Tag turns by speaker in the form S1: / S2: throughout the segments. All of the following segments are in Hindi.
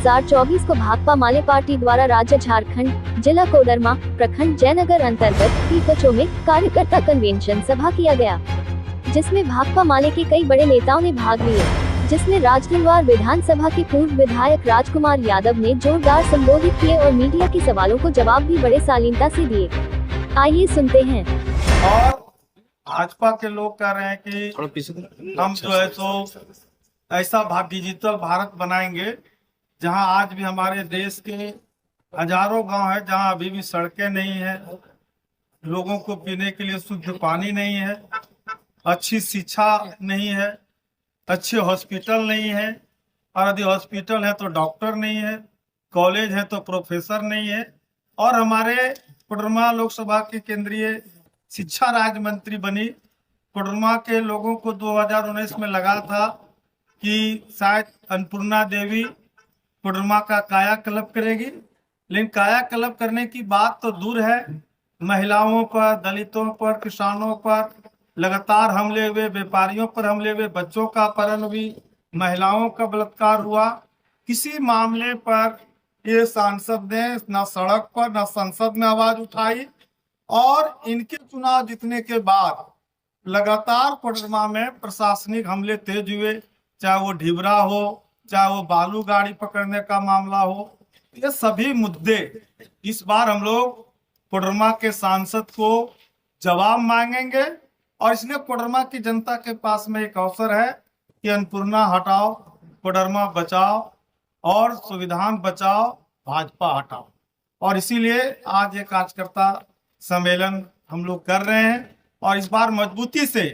S1: 2024 को भाकपा माले पार्टी द्वारा राज्य झारखंड, जिला कोडरमा, प्रखंड जयनगर अंतर्गत पीपचो में कार्यकर्ता कन्वेंशन सभा किया गया, जिसमें भाकपा माले के कई बड़े नेताओं ने भाग लिए, जिसमें राजगंजवार विधानसभा के पूर्व विधायक राजकुमार यादव ने जोरदार संबोधित किए और मीडिया के सवालों को जवाब भी बड़े शालीनता से दिए। आइए सुनते हैं।
S2: और भाजपा के लोग कह रहे हैं कि हम जो है तो ऐसा डिजिटल भारत बनाएंगे जहां आज भी हमारे देश के हजारों गांव है जहां अभी भी सड़कें नहीं है, लोगों को पीने के लिए शुद्ध पानी नहीं है, अच्छी शिक्षा नहीं है, अच्छे हॉस्पिटल नहीं है, और यदि हॉस्पिटल है तो डॉक्टर नहीं है, कॉलेज है तो प्रोफेसर नहीं है। और हमारे कोडरमा लोकसभा के केंद्रीय शिक्षा राज्य मंत्री बनी, कोडरमा के लोगों को 2019 में लगा था कि शायद अन्नपूर्णा देवी कोडरमा का कायाकल्प करेगी, लेकिन कायाकल्प करने की बात तो दूर है, महिलाओं पर, दलितों पर, किसानों पर लगातार हमले हुए, व्यापारियों पर हमले हुए, बच्चों का अपहरण हुई, महिलाओं का बलात्कार हुआ। किसी मामले पर ये सांसद ने न सड़क पर न संसद में आवाज उठाई, और इनके चुनाव जीतने के बाद लगातार कोडरमा में प्रशासनिक हमले तेज हुए, चाहे वो ढिबरा हो, चाहे वो बालू गाड़ी पकड़ने का मामला हो। ये सभी मुद्दे इस बार हम लोग कोडरमा के सांसद को जवाब मांगेंगे, और इसलिए कोडरमा की जनता के पास में एक अवसर है कि अन्नपूर्णा हटाओ, कोडरमा बचाओ और संविधान बचाओ, भाजपा हटाओ। और इसीलिए आज एक कार्यकर्ता सम्मेलन हम लोग कर रहे हैं, और इस बार मजबूती से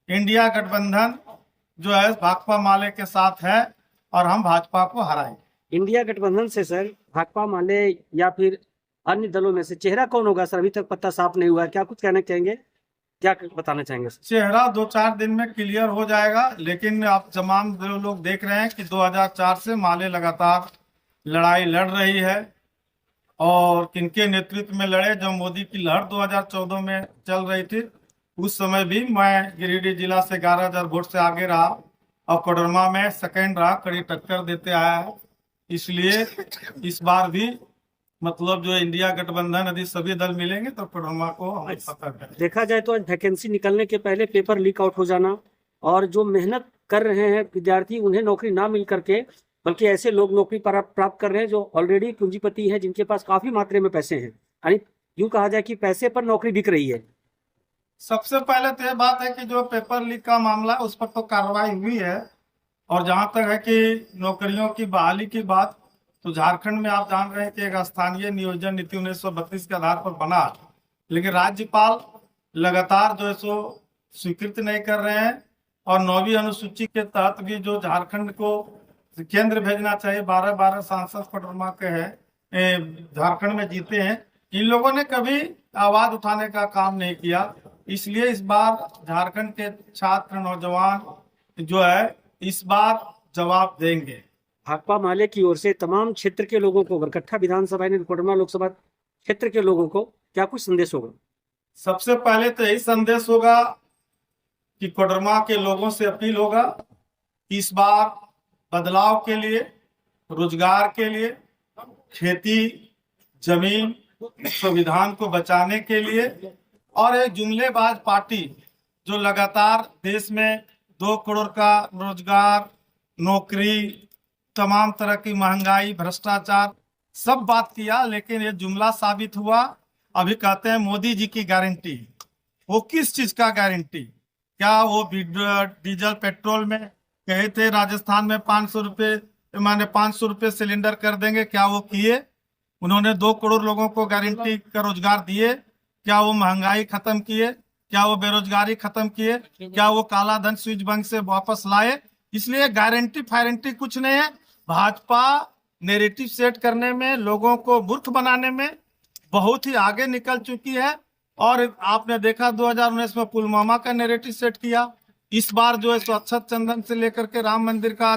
S2: इंडिया गठबंधन जो है भाकपा माले के साथ है और हम भाजपा को हराएंगे।
S3: इंडिया गठबंधन से सर भाकपा माले या फिर अन्य दलों में से चेहरा कौन होगा सर? अभी तक पत्ता साफ नहीं हुआ है, क्या कुछ कहना चाहेंगे, क्या बताना चाहेंगे सर?
S2: चेहरा 2-4 दिन में क्लियर हो जाएगा, लेकिन आप तमाम लोग देख रहे हैं कि 2004 से माले लगातार लड़ाई लड़ रही है, और किनके नेतृत्व में लड़े। जब मोदी की लहर 2014 में चल रही थी, उस समय भी मैं गिरिडीह जिला से 11,000 वोट से आगे रहा, और कोडरमा में सेकंड रहा, कड़ी टक्कर देते आया है। इसलिए इस बार भी मतलब जो इंडिया गठबंधन यदि सभी दल मिलेंगे तो कोडरमा को हम पता करें।
S3: देखा जाए तो वैकेंसी निकलने के पहले पेपर लीक आउट हो जाना, और जो मेहनत कर रहे हैं विद्यार्थी उन्हें नौकरी ना मिल करके, बल्कि ऐसे लोग नौकरी प्राप्त कर रहे हैं जो ऑलरेडी पूंजीपति हैं, जिनके पास काफी मात्रा में पैसे हैं, यानी यूं कहा जाए कि पैसे पर नौकरी बिक रही है।
S2: सबसे पहले तो यह बात है कि जो पेपर लीक का मामला है उस पर तो कार्रवाई हुई है, और जहां तक है कि नौकरियों की बहाली की बात, तो झारखंड में आप जान रहे हैं कि एक स्थानीय नियोजन नीति 1932 के आधार पर बना, लेकिन राज्यपाल लगातार जो है सो स्वीकृत नहीं कर रहे हैं, और 9वीं अनुसूची के तहत भी जो झारखंड को केंद्र भेजना चाहिए, 12 सांसद कोडरमा के हैं, झारखंड में जीते हैं, इन लोगों ने कभी आवाज उठाने का काम नहीं किया। इसलिए इस बार झारखंड के छात्र नौजवान जो है इस बार जवाब देंगे।
S3: भाकपा माले की ओर से तमाम क्षेत्र के लोगों को, बरकट्ठा विधानसभा यानी कोडरमा लोकसभा क्षेत्र के लोगों को क्या कुछ संदेश होगा?
S2: सबसे पहले तो यही संदेश होगा कि कोडरमा के लोगों से अपील होगा कि इस बार बदलाव के लिए, रोजगार के लिए, खेती, जमीन, संविधान को बचाने के लिए, और एक जुमलेबाज पार्टी जो लगातार देश में 2 करोड़ का रोजगार, नौकरी, तमाम तरह की महंगाई, भ्रष्टाचार सब बात किया, लेकिन ये जुमला साबित हुआ। अभी कहते हैं मोदी जी की गारंटी, वो किस चीज का गारंटी? क्या वो डीजल पेट्रोल में कहे थे राजस्थान में 500 रुपये सिलेंडर कर देंगे, क्या वो किए? उन्होंने 2 करोड़ लोगों को गारंटी का रोजगार दिए, क्या वो महंगाई खत्म किए? क्या वो बेरोजगारी खत्म किए? क्या वो काला धन स्विच बैंक से वापस लाए? इसलिए गारंटी फारंटी कुछ नहीं है। भाजपा नैरेटिव सेट करने में, लोगों को मूर्ख बनाने में बहुत ही आगे निकल चुकी है, और आपने देखा 2019 में पुलवामा का नैरेटिव सेट किया, इस बार जो है अक्षत चंदन से लेकर के राम मंदिर का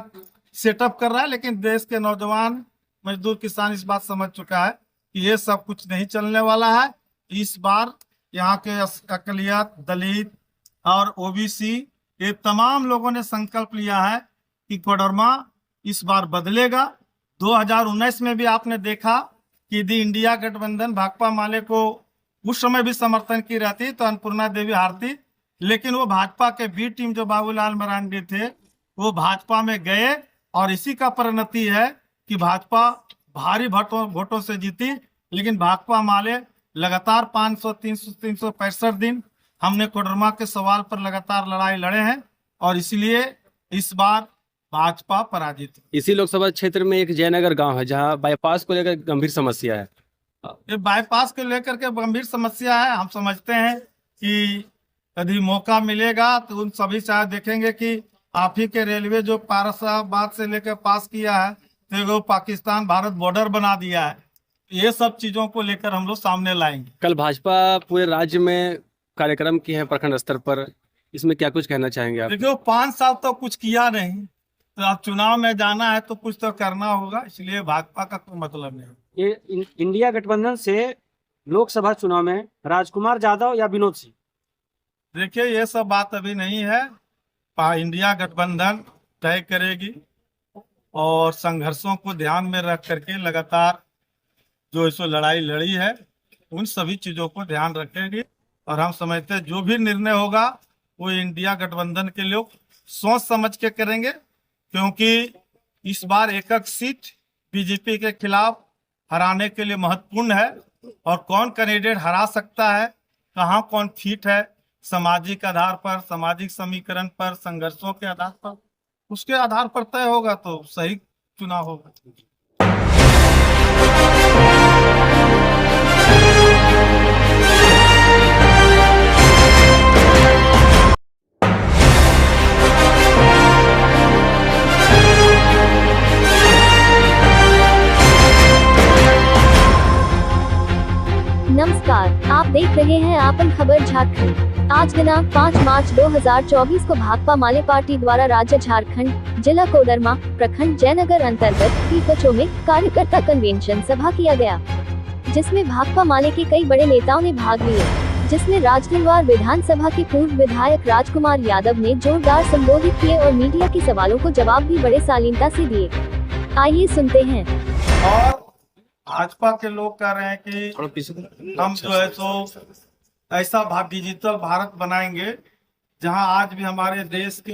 S2: सेटअप कर रहा है। लेकिन देश के नौजवान, मजदूर, किसान इस बात समझ चुका है कि ये सब कुछ नहीं चलने वाला है। इस बार यहाँ के अकलियत, दलित और ओबीसी, ये तमाम लोगों ने संकल्प लिया है कि कोडरमा इस बार बदलेगा, 2019 में भी आपने देखा कि यदि इंडिया गठबंधन भाकपा माले को उस समय भी समर्थन की रहती तो अन्नपूर्णा देवी हारती, लेकिन वो भाजपा के बी टीम जो बाबूलाल मरांडी थे वो भाजपा में गए और इसी का परिणति है कि भाजपा भारी वोटों से जीती। लेकिन भाकपा माले लगातार 500, 300, 365 दिन हमने कोडरमा के सवाल पर लगातार लड़ाई लड़े हैं और इसलिए इस बार भाजपा पराजित।
S4: इसी लोकसभा क्षेत्र में एक जयनगर गांव है जहां बाईपास को लेकर गंभीर समस्या है।
S2: ये बाईपास को लेकर के गंभीर समस्या है। हम समझते हैं कि यदि मौका मिलेगा तो उन सभी चाहे देखेंगे कि आप ही के रेलवे जो पारसाबाद से लेकर पास किया है तो वो पाकिस्तान भारत बॉर्डर बना दिया है। ये सब चीजों को लेकर हम लोग सामने लाएंगे।
S4: कल भाजपा पूरे राज्य में कार्यक्रम की है प्रखंड स्तर पर, इसमें क्या कुछ कहना चाहेंगे आप?
S2: देखिए 5 साल तो कुछ किया नहीं, तो अब चुनाव में जाना है तो कुछ तो करना होगा, इसलिए भाजपा का कोई मतलब नहीं।
S3: ये इंडिया गठबंधन से लोकसभा चुनाव में राजकुमार यादव या विनोद सिंह?
S2: देखिए ये सब बात अभी नहीं है, इंडिया गठबंधन तय करेगी और संघर्षों को ध्यान में रख करके लगातार जो इसको लड़ाई लड़ी है उन सभी चीजों को ध्यान रखेंगे और हम समझते हैं जो भी निर्णय होगा वो इंडिया गठबंधन के लोग सोच समझ के करेंगे, क्योंकि इस बार एकक सीट बीजेपी के खिलाफ हराने के लिए महत्वपूर्ण है और कौन कैंडिडेट हरा सकता है, कहाँ कौन फिट है, सामाजिक आधार पर, सामाजिक समीकरण पर, संघर्षों के आधार पर, उसके आधार पर तय होगा तो सही चुनाव होगा।
S1: नमस्कार, आप देख रहे हैं आपन खबर झारखंड। आज दिनांक 5 मार्च 2024 को भाकपा माले पार्टी द्वारा राज्य झारखंड जिला कोडरमा प्रखंड जयनगर अंतर्गत पीपचो में कार्यकर्ता कन्वेंशन सभा किया गया, जिसमें भाकपा माले के कई बड़े नेताओं ने भाग लिए, जिसमें राजधनवार विधानसभा के पूर्व विधायक राजकुमार यादव ने जोरदार संबोधित किए और मीडिया के सवालों को जवाब भी बड़े शालीनता से दिए। आइए सुनते हैं।
S2: और भाजपा के लोग कह रहे हैं कि हम जो है तो ऐसा डिजिटल भारत बनाएंगे जहां आज भी हमारे देश के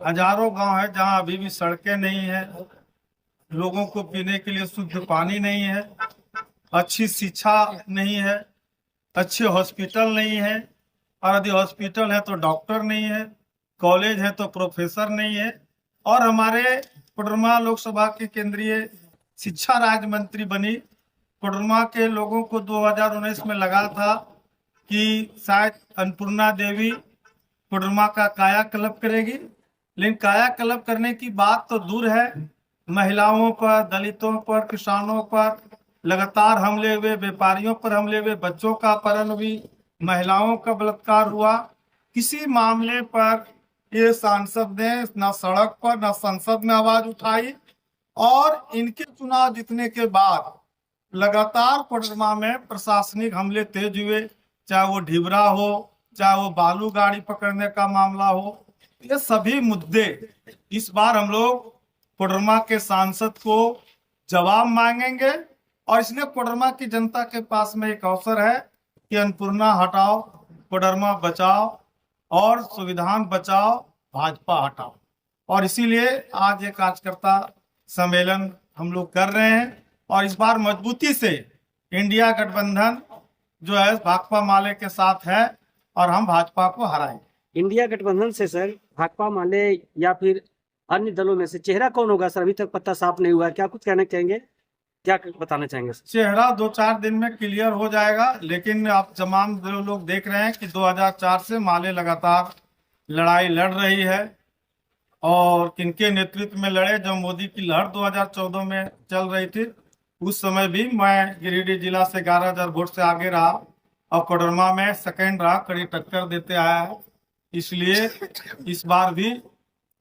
S2: हजारों गांव है जहां अभी भी सड़कें नहीं है, लोगों को पीने के लिए शुद्ध पानी नहीं है, अच्छी शिक्षा नहीं है, अच्छे हॉस्पिटल नहीं है, और यदि हॉस्पिटल है तो डॉक्टर नहीं है, कॉलेज है तो प्रोफेसर नहीं है। और हमारे कोडरमा लोकसभा के केंद्रीय शिक्षा राज्य मंत्री बनी, कोडरमा के लोगों को 2019 में लगा था कि शायद अन्नपूर्णा देवी कोडरमा का कायाकल्प करेगी, लेकिन कायाकल्प करने की बात तो दूर है, महिलाओं पर, दलितों पर, किसानों पर लगातार हमले हुए, व्यापारियों पर हमले हुए, बच्चों का अपहरण हुई, महिलाओं का बलात्कार हुआ। किसी मामले पर ये सांसद ने न सड़क पर न संसद में आवाज उठाई और इनके चुनाव जीतने के बाद लगातार कोडरमा में प्रशासनिक हमले तेज हुए, चाहे वो ढिबरा हो, चाहे वो बालू गाड़ी पकड़ने का मामला हो। ये सभी मुद्दे इस बार हम लोग कोडरमा के सांसद को जवाब मांगेंगे और इसलिए कोडरमा की जनता के पास में एक अवसर है कि अन्नपूर्णा हटाओ, कोडरमा बचाओ और संविधान बचाओ, भाजपा हटाओ। और इसीलिए आज ये कार्यकर्ता सम्मेलन हम लोग कर रहे हैं और इस बार मजबूती से इंडिया गठबंधन जो है भाकपा माले के साथ है और हम भाजपा को हराएंगे।
S3: इंडिया गठबंधन से सर भाकपा माले या फिर अन्य दलों में से चेहरा कौन होगा सर? अभी तक पत्ता साफ नहीं हुआ है, क्या कुछ कहना चाहेंगे, क्या बताना चाहेंगे सर?
S2: चेहरा 2-4 दिन में क्लियर हो जाएगा, लेकिन आप तमाम लोग देख रहे हैं कि 2004 से माले लगातार लड़ाई लड़ रही है और किनके नेतृत्व में लड़े। जब मोदी की लहर 2014 में चल रही थी उस समय भी मैं गिरिडीह जिला से 11,000 वोट से आगे रहा और कोडरमा में सेकंड रहा, कड़ी टक्कर देते आया है। इसलिए इस बार भी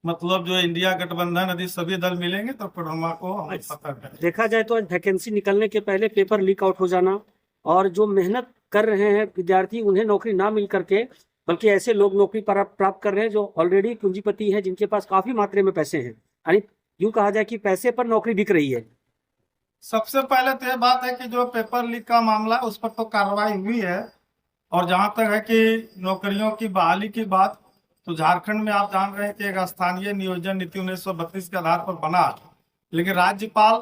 S2: मतलब जो इंडिया गठबंधन यदि सभी दल मिलेंगे तो कोडरमा को हम पता करें।
S3: देखा जाए तो आज वैकेंसी निकलने के पहले पेपर लीक आउट हो जाना और जो मेहनत कर रहे हैं विद्यार्थी उन्हें नौकरी ना मिल करके बल्कि ऐसे लोग नौकरी प्राप्त कर रहे हैं जो ऑलरेडी पूंजीपति हैं, जिनके पास काफी मात्रा में पैसे हैं, यानी यूं कहा जाए कि पैसे पर नौकरी बिक रही है।
S2: सबसे पहले तो यह बात है कि जो पेपर लीक का मामला है उस पर तो कार्रवाई हुई है। और जहां तक है कि नौकरियों की बहाली की बात, तो झारखंड में आप जान रहे हैं कि एक स्थानीय नियोजन नीति 1932 के आधार पर बना, लेकिन राज्यपाल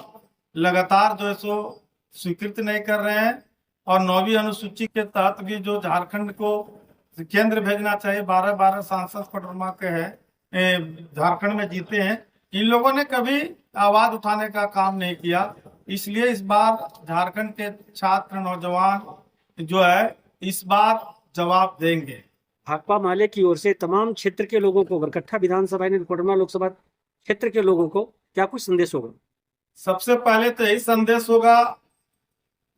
S2: लगातार जो है सो स्वीकृत नहीं कर रहे हैं। और 9वीं अनुसूची के तहत भी जो झारखंड को केंद्र भेजना चाहिए, 12 सांसद कोडरमा के हैं, झारखंड में जीते हैं, इन लोगों ने कभी आवाज उठाने का काम नहीं किया। इसलिए इस बार झारखंड के छात्र नौजवान जो है इस बार जवाब देंगे।
S3: भाकपा माले की ओर से तमाम क्षेत्र के लोगों को, बरकट्ठा विधानसभा यानी कोडरमा लोकसभा क्षेत्र के लोगों को क्या कुछ संदेश होगा?
S2: सबसे पहले तो यही संदेश होगा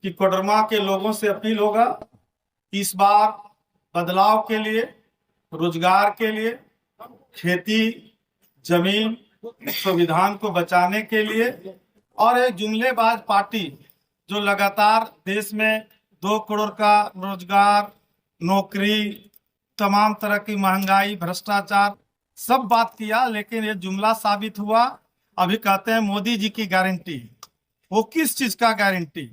S2: कि कोडरमा के लोगों से अपील होगा कि इस बार बदलाव के लिए, रोजगार के लिए, खेती, जमीन, संविधान को बचाने के लिए, और एक जुमलेबाज पार्टी जो लगातार देश में 2 करोड़ का रोजगार, नौकरी, तमाम तरह की महंगाई, भ्रष्टाचार सब बात किया, लेकिन ये जुमला साबित हुआ। अभी कहते हैं मोदी जी की गारंटी, वो किस चीज का गारंटी?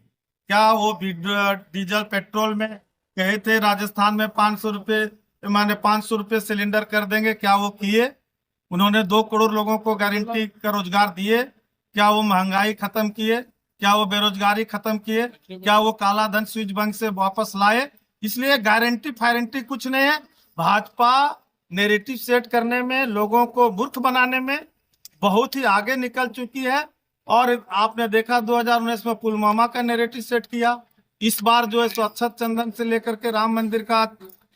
S2: क्या वो डीजल पेट्रोल में कहे थे राजस्थान में 500 रुपये, माने 500 रुपये सिलेंडर कर देंगे, क्या वो किए? उन्होंने 2 करोड़ लोगों को गारंटी का रोजगार दिए? क्या वो महंगाई खत्म किए? क्या वो बेरोजगारी खत्म किए? क्या वो काला धन स्विच बैंक से वापस लाए? इसलिए गारंटी फारंटी कुछ नहीं है। भाजपा नैरेटिव सेट करने में, लोगों को मूर्ख बनाने में बहुत ही आगे निकल चुकी है। और आपने देखा 2019 में पुलवामा का नैरेटिव सेट किया, इस बार जो है सो अक्षत चंदन से लेकर के राम मंदिर का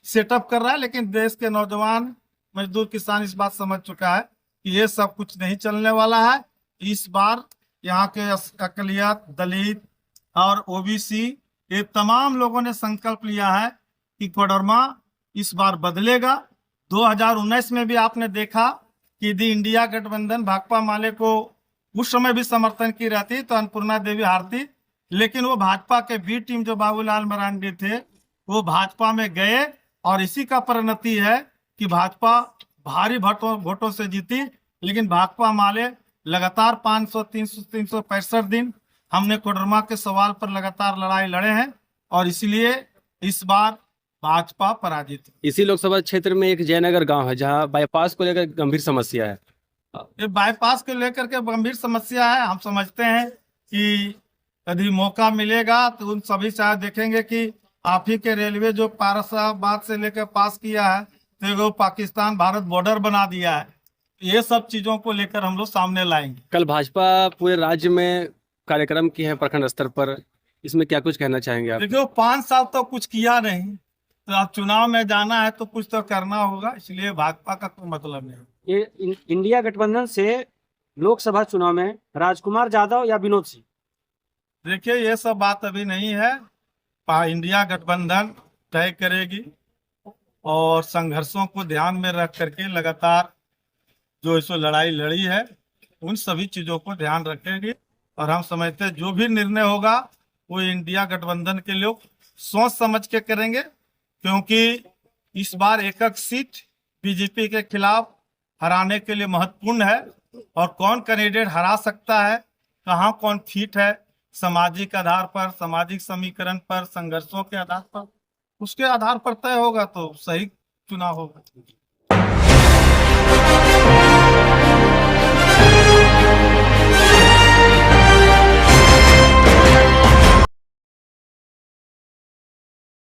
S2: सेटअप कर रहा है। लेकिन देश के नौजवान, मजदूर, किसान इस बात समझ चुका है कि ये सब कुछ नहीं चलने वाला है। इस बार यहाँ के अकलियत, दलित और ओबीसी, ये तमाम लोगों ने संकल्प लिया है कि कोडरमा इस बार बदलेगा। 2019 में भी आपने देखा कि यदि इंडिया गठबंधन भाकपा माले को उस समय भी समर्थन की रहती तो अन्नपूर्णा देवी हारती, लेकिन वो भाजपा के बी टीम जो बाबूलाल मरांडी थे वो भाजपा में गए, और इसी का परिणति है कि भाजपा भारी वोटों से जीती। लेकिन भाकपा माले लगातार 500, 300, 365 दिन हमने कोडरमा के सवाल पर लगातार लड़ाई लड़े हैं, और इसलिए इस बार भाजपा पराजित।
S4: इसी लोकसभा क्षेत्र में एक जयनगर गांव है जहां बाईपास को लेकर गंभीर समस्या है।
S2: ये बाईपास को लेकर के गंभीर समस्या है। हम समझते हैं कि यदि मौका मिलेगा तो उन सभी से देखेंगे कि आप ही के रेलवे जो पारसाबाद से लेकर पास किया है, तो वो पाकिस्तान भारत बॉर्डर बना दिया है। ये सब चीजों को लेकर हम लोग सामने लाएंगे।
S4: कल भाजपा पूरे राज्य में कार्यक्रम की है प्रखंड स्तर पर, इसमें क्या कुछ कहना चाहेंगे आप?
S2: देखिए 5 साल तो कुछ किया नहीं, तो अब चुनाव में जाना है तो कुछ तो करना होगा, इसलिए भाजपा का कोई मतलब नहीं।
S3: ये इंडिया गठबंधन से लोकसभा चुनाव में राजकुमार यादव या विनोद सिंह?
S2: देखिए ये सब बात अभी नहीं है, इंडिया गठबंधन तय करेगी, और संघर्षों को ध्यान में रख करके लगातार जो इसको लड़ाई लड़ी है उन सभी चीजों को ध्यान रखेगी। और हम समझते हैं जो भी निर्णय होगा वो इंडिया गठबंधन के लोग सोच समझ के करेंगे, क्योंकि इस बार एक सीट बीजेपी के खिलाफ हराने के लिए महत्वपूर्ण है। और कौन कैंडिडेट हरा सकता है, कहाँ कौन फिट है, सामाजिक आधार पर, सामाजिक समीकरण पर, संघर्षों के आधार पर, उसके आधार पर तय होगा, तो सही चुनाव होगा।